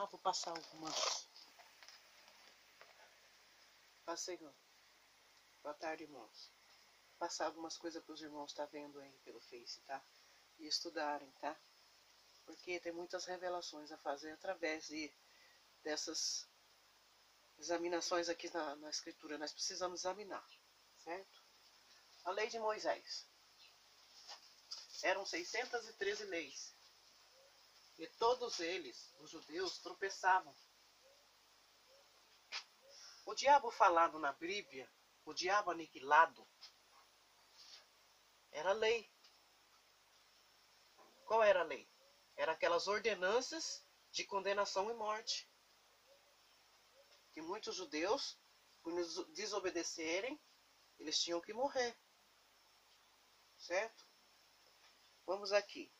Vou passar algumas. Passei, não. Boa tarde, irmãos. Passar algumas coisas para os irmãos tá vendo aí pelo Face, tá? E estudarem, tá? Porque tem muitas revelações a fazer através dessas examinações aqui na Escritura. Nós precisamos examinar, certo? A lei de Moisés. Eram 613 leis. E todos eles, os judeus, tropeçavam. O diabo falado na Bíblia, o diabo aniquilado, era lei. Qual era a lei? Era aquelas ordenanças de condenação e morte. Que muitos judeus, por desobedecerem, eles tinham que morrer. Certo? Vamos aqui.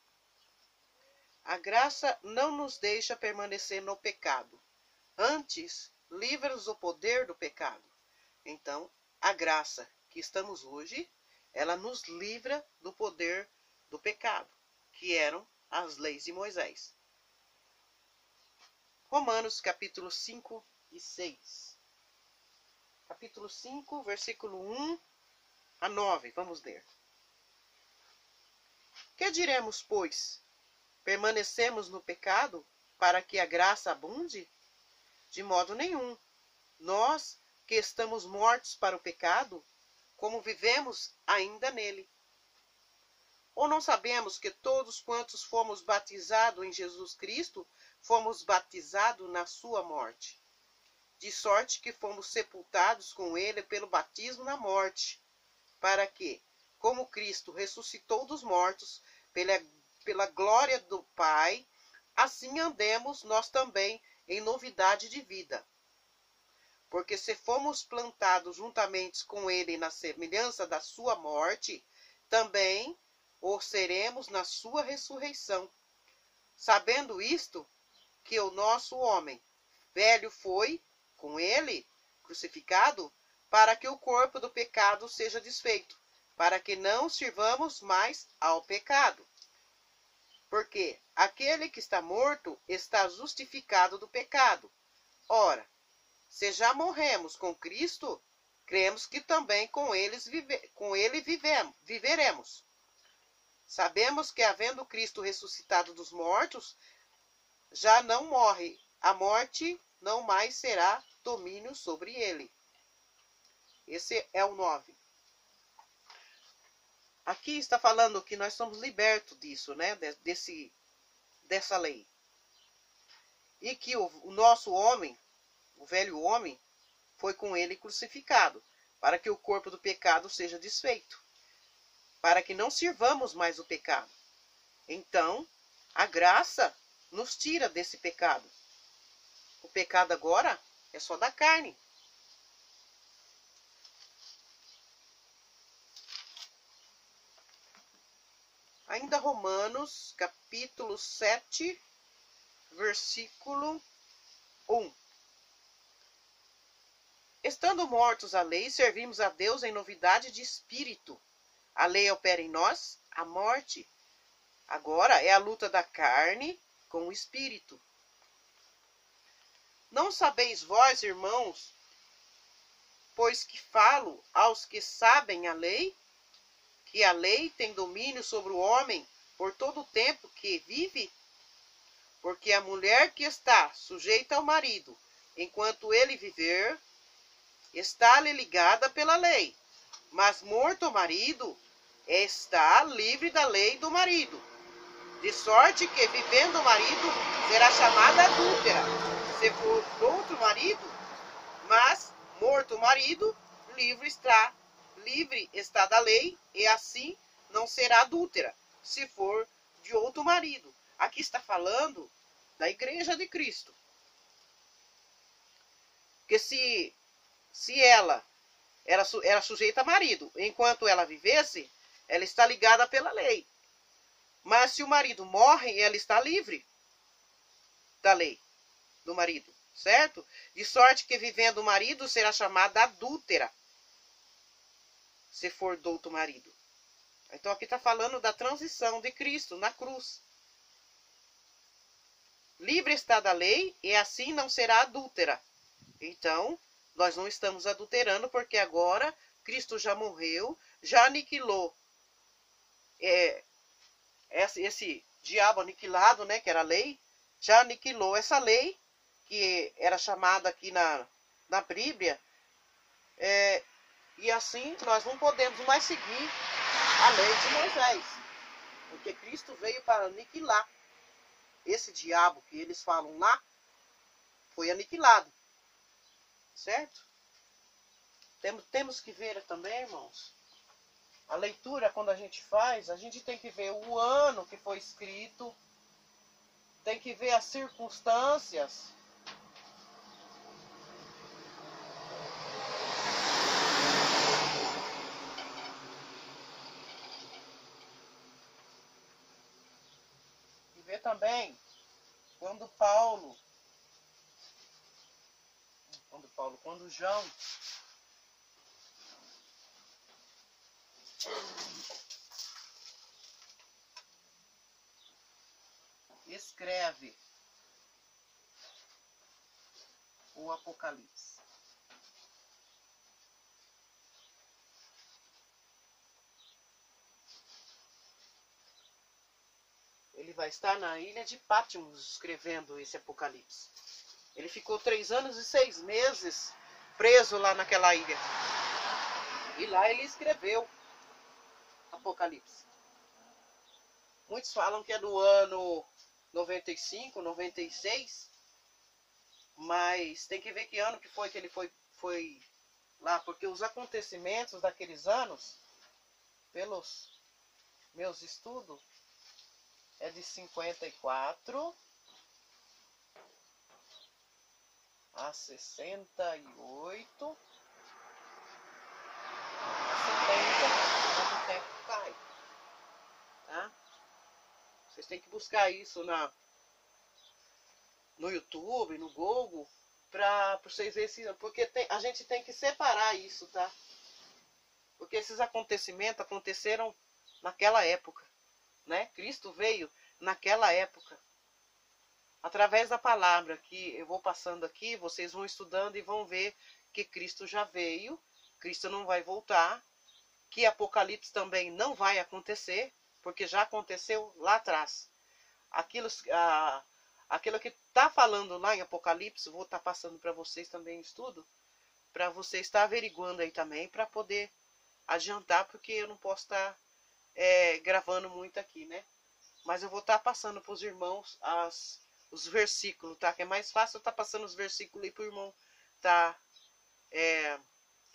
A graça não nos deixa permanecer no pecado. Antes, livra-nos do poder do pecado. Então, a graça que estamos hoje, ela nos livra do poder do pecado, que eram as leis de Moisés. Romanos, capítulo 5 e 6. Capítulo 5, versículo 1 a 9. Vamos ler. Que diremos, pois? Permanecemos no pecado para que a graça abunde? De modo nenhum. Nós, que estamos mortos para o pecado, como vivemos ainda nele? Ou não sabemos que todos quantos fomos batizados em Jesus Cristo, fomos batizados na sua morte? De sorte que fomos sepultados com ele pelo batismo na morte, para que, como Cristo ressuscitou dos mortos, pela glória do Pai, assim andemos nós também em novidade de vida. Porque se fomos plantados juntamente com ele na semelhança da sua morte, também o seremos na sua ressurreição. Sabendo isto, que o nosso homem velho foi, com ele, crucificado, para que o corpo do pecado seja desfeito, para que não sirvamos mais ao pecado. Porque aquele que está morto está justificado do pecado. Ora, se já morremos com Cristo, cremos que também com ele viveremos. Sabemos que, havendo Cristo ressuscitado dos mortos, já não morre. A morte não mais será domínio sobre ele. Esse é o 9. Aqui está falando que nós somos libertos disso, né? Dessa lei. E que o nosso homem, o velho homem, foi com ele crucificado, para que o corpo do pecado seja desfeito, para que não sirvamos mais o pecado. Então, a graça nos tira desse pecado. O pecado agora é só da carne. Ainda Romanos, capítulo 7, versículo 1. Estando mortos à lei, servimos a Deus em novidade de espírito. A lei opera em nós a morte. Agora é a luta da carne com o espírito. Não sabeis vós, irmãos, pois que falo aos que sabem a lei, que a lei tem domínio sobre o homem por todo o tempo que vive? Porque a mulher que está sujeita ao marido, enquanto ele viver, está-lhe ligada pela lei. Mas morto o marido, está livre da lei do marido. De sorte que, vivendo o marido, será chamada adúltera, se for outro marido. Mas, morto o marido, livre está da lei, e assim não será adúltera, se for de outro marido. Aqui está falando da igreja de Cristo. Que se ela era sujeita a marido, enquanto ela vivesse, ela está ligada pela lei. Mas se o marido morre, ela está livre da lei do marido, certo? De sorte que, vivendo o marido, será chamada adúltera, se for do outro marido. Então aqui está falando da transição de Cristo na cruz. livre está da lei e assim não será adúltera. Então, nós não estamos adulterando porque agora Cristo já morreu, já aniquilou esse diabo aniquilado, né, que era a lei, já aniquilou essa lei, que era chamada aqui na Bíblia, e assim nós não podemos mais seguir a lei de Moisés, porque Cristo veio para aniquilar. Esse diabo que eles falam lá, foi aniquilado, certo? Temos que ver também, irmãos, a leitura quando a gente faz, a gente tem que ver o ano que foi escrito, tem que ver as circunstâncias. E ver também quando João escreve o Apocalipse. Ele vai estar na ilha de Patmos escrevendo esse Apocalipse. Ele ficou 3 anos e 6 meses preso lá naquela ilha. E lá ele escreveu Apocalipse. Muitos falam que é do ano 95, 96, mas tem que ver que ano que ele foi lá, porque os acontecimentos daqueles anos, pelos meus estudos, é de 54 a 68 a 70, quando o tempo cai. Tá? Vocês têm que buscar isso no YouTube, no Google, para vocês verem, porque a gente tem que separar isso, tá? Porque esses acontecimentos aconteceram naquela época, né? Cristo veio naquela época. Através da palavra que eu vou passando aqui, vocês vão estudando e vão ver que Cristo já veio, Cristo não vai voltar, que Apocalipse também não vai acontecer, porque já aconteceu lá atrás. Aquilo que está falando lá em Apocalipse, vou estar passando para vocês também em estudo, para você estar averiguando aí também, para poder adiantar, porque eu não posso estar gravando muito aqui, né? Mas eu vou estar passando para os irmãos os versículos, tá? Que é mais fácil eu estar passando os versículos aí para o irmão estar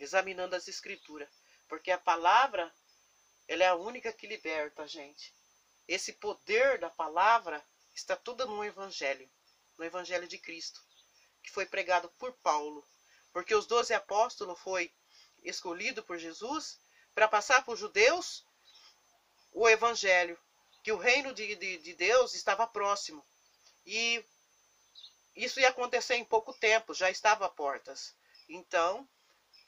examinando as escrituras. Porque a palavra, ela é a única que liberta a gente. Esse poder da palavra está tudo no Evangelho de Cristo, que foi pregado por Paulo. Porque os 12 apóstolos foi escolhido por Jesus para passar para os judeus o Evangelho, que o reino de Deus estava próximo. E isso ia acontecer em pouco tempo, já estava a portas. Então,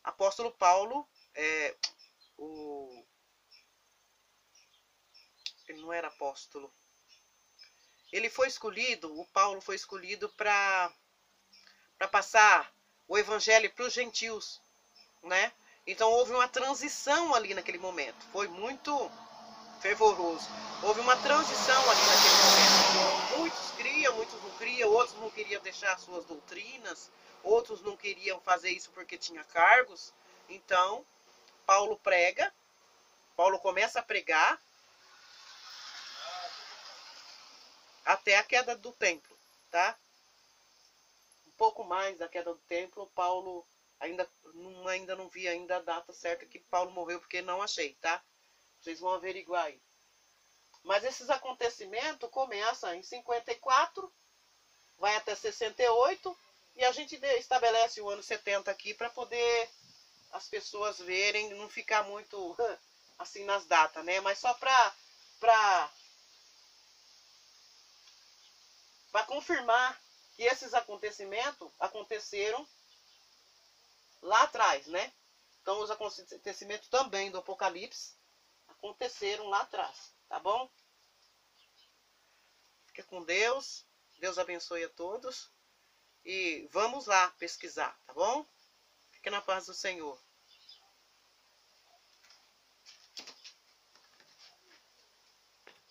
apóstolo Paulo, ele não era apóstolo. Ele foi escolhido, o Paulo foi escolhido para passar o evangelho para os gentios, né? Então houve uma transição ali naquele momento. Foi muito fervoroso. Houve uma transição ali naquele momento. Muitos criam, muitos não criam, outros não queriam deixar suas doutrinas, outros não queriam fazer isso porque tinha cargos. Então, Paulo começa a pregar até a queda do templo, tá? Um pouco mais da queda do templo, Paulo ainda não vi ainda a data certa que Paulo morreu, porque não achei, tá? Vocês vão averiguar aí. Mas esses acontecimentos começam em 54, vai até 68, e a gente estabelece o ano 70 aqui para poder as pessoas verem, não ficar muito assim nas datas, né? Mas só para confirmar que esses acontecimentos aconteceram lá atrás, né? Então os acontecimentos também do Apocalipse aconteceram lá atrás, tá bom? Fica com Deus. Deus abençoe a todos. E vamos lá pesquisar, tá bom? Fique na paz do Senhor.